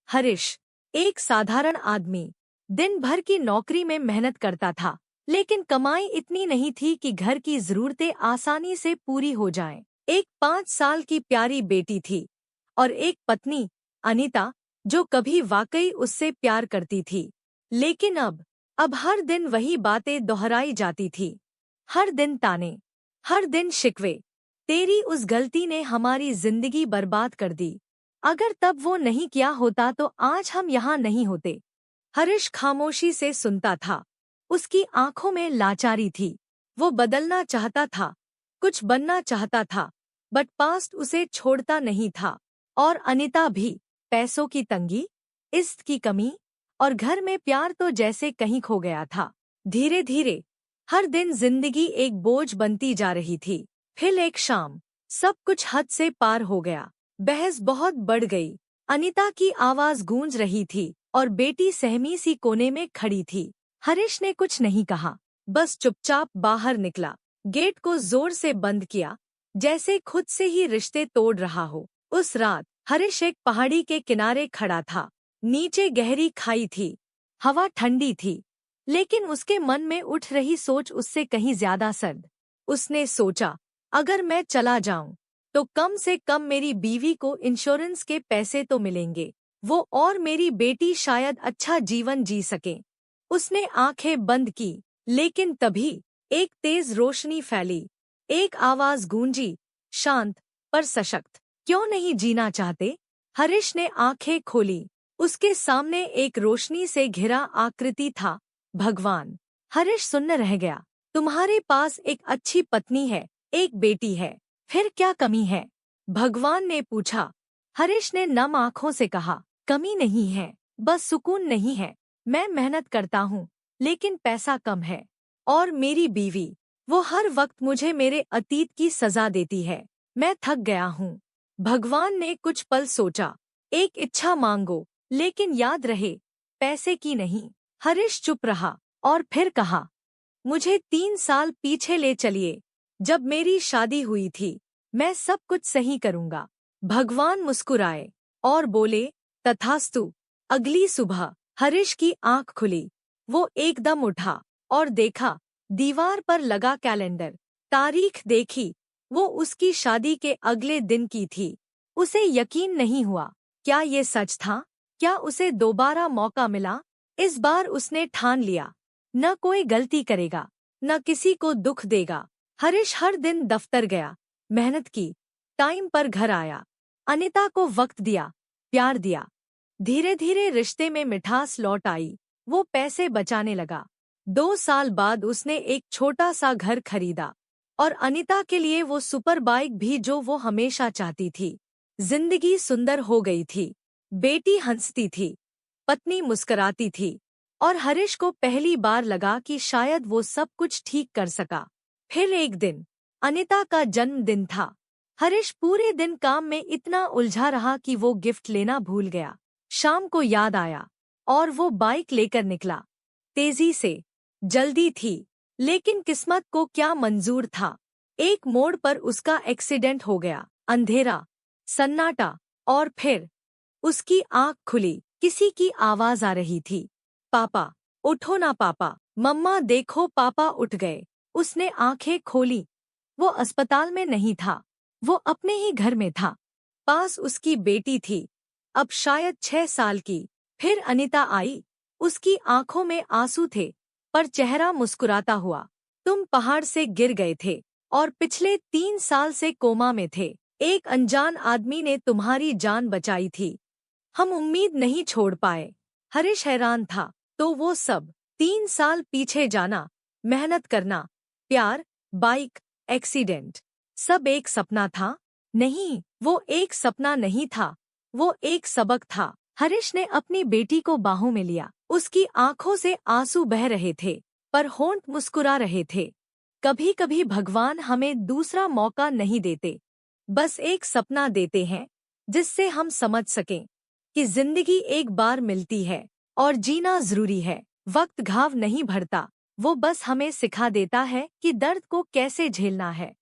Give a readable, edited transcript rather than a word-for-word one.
हरीश एक साधारण आदमी दिन भर की नौकरी में मेहनत करता था, लेकिन कमाई इतनी नहीं थी कि घर की जरूरतें आसानी से पूरी हो जाएं। एक 5 साल की प्यारी बेटी थी और एक पत्नी अनीता, जो कभी वाकई उससे प्यार करती थी। लेकिन अब हर दिन वही बातें दोहराई जाती थी। हर दिन ताने, हर दिन शिकवे। तेरी उस गलती ने हमारी जिंदगी बर्बाद कर दी। अगर तब वो नहीं किया होता तो आज हम यहाँ नहीं होते। हरीश खामोशी से सुनता था। उसकी आंखों में लाचारी थी। वो बदलना चाहता था, कुछ बनना चाहता था, बट पास्ट उसे छोड़ता नहीं था। और अनीता भी। पैसों की तंगी, इज्जत की कमी और घर में प्यार तो जैसे कहीं खो गया था। धीरे धीरे हर दिन जिंदगी एक बोझ बनती जा रही थी। फिर एक शाम सब कुछ हद से पार हो गया। बहस बहुत बढ़ गई। अनीता की आवाज गूंज रही थी और बेटी सहमी सी कोने में खड़ी थी। हरीश ने कुछ नहीं कहा, बस चुपचाप बाहर निकला। गेट को जोर से बंद किया, जैसे खुद से ही रिश्ते तोड़ रहा हो। उस रात हरीश एक पहाड़ी के किनारे खड़ा था। नीचे गहरी खाई थी, हवा ठंडी थी, लेकिन उसके मन में उठ रही सोच उससे कहीं ज्यादा सर्द। उसने सोचा, अगर मैं चला जाऊं तो कम से कम मेरी बीवी को इंश्योरेंस के पैसे तो मिलेंगे। वो और मेरी बेटी शायद अच्छा जीवन जी सके। उसने आंखें बंद की, लेकिन तभी एक तेज रोशनी फैली। एक आवाज गूंजी, शांत पर सशक्त। क्यों नहीं जीना चाहते? हरीश ने आंखें खोली। उसके सामने एक रोशनी से घिरा आकृति था। भगवान। हरीश सुन्न रह गया। तुम्हारे पास एक अच्छी पत्नी है, एक बेटी है, फिर क्या कमी है? भगवान ने पूछा। हरीश ने नम आंखों से कहा, कमी नहीं है, बस सुकून नहीं है। मैं मेहनत करता हूँ, लेकिन पैसा कम है। और मेरी बीवी, वो हर वक्त मुझे मेरे अतीत की सजा देती है। मैं थक गया हूँ। भगवान ने कुछ पल सोचा। एक इच्छा मांगो, लेकिन याद रहे, पैसे की नहीं। हरीश चुप रहा और फिर कहा, मुझे 3 साल पीछे ले चलिए, जब मेरी शादी हुई थी। मैं सब कुछ सही करूंगा। भगवान मुस्कुराए और बोले, तथास्तु। अगली सुबह हरीश की आंख खुली। वो एकदम उठा और देखा, दीवार पर लगा कैलेंडर। तारीख देखी, वो उसकी शादी के अगले दिन की थी। उसे यकीन नहीं हुआ। क्या ये सच था? क्या उसे दोबारा मौका मिला? इस बार उसने ठान लिया, न कोई गलती करेगा, न किसी को दुख देगा। हरीश हर दिन दफ्तर गया, मेहनत की, टाइम पर घर आया, अनीता को वक्त दिया, प्यार दिया। धीरे धीरे रिश्ते में मिठास लौट आई। वो पैसे बचाने लगा। 2 साल बाद उसने एक छोटा सा घर खरीदा और अनीता के लिए वो सुपर बाइक भी जो वो हमेशा चाहती थी। जिंदगी सुंदर हो गई थी। बेटी हंसती थी, पत्नी मुस्कुराती थी और हरीश को पहली बार लगा कि शायद वो सब कुछ ठीक कर सका। फिर एक दिन अनीता का जन्मदिन था। हरीश पूरे दिन काम में इतना उलझा रहा कि वो गिफ्ट लेना भूल गया। शाम को याद आया और वो बाइक लेकर निकला। तेजी से, जल्दी थी, लेकिन किस्मत को क्या मंजूर था। एक मोड़ पर उसका एक्सीडेंट हो गया। अंधेरा, सन्नाटा और फिर उसकी आंख खुली। किसी की आवाज आ रही थी, पापा, उठो ना पापा। मम्मा देखो, पापा उठ गए। उसने आंखें खोली। वो अस्पताल में नहीं था, वो अपने ही घर में था। पास उसकी बेटी थी, अब शायद 6 साल की। फिर अनीता आई। उसकी आंखों में आंसू थे, पर चेहरा मुस्कुराता हुआ। तुम पहाड़ से गिर गए थे और पिछले 3 साल से कोमा में थे। एक अनजान आदमी ने तुम्हारी जान बचाई थी। हम उम्मीद नहीं छोड़ पाए। हरीश हैरान था। तो वो सब 3 साल पीछे जाना, मेहनत करना, प्यार, बाइक, एक्सीडेंट, सब एक सपना था? नहीं, वो एक सपना नहीं था, वो एक सबक था। हरीश ने अपनी बेटी को बाहों में लिया। उसकी आंखों से आंसू बह रहे थे, पर होंठ मुस्कुरा रहे थे। कभी कभी भगवान हमें दूसरा मौका नहीं देते, बस एक सपना देते हैं, जिससे हम समझ सकें कि जिंदगी एक बार मिलती है और जीना जरूरी है। वक्त घाव नहीं भरता, वो बस हमें सिखा देता है कि दर्द को कैसे झेलना है।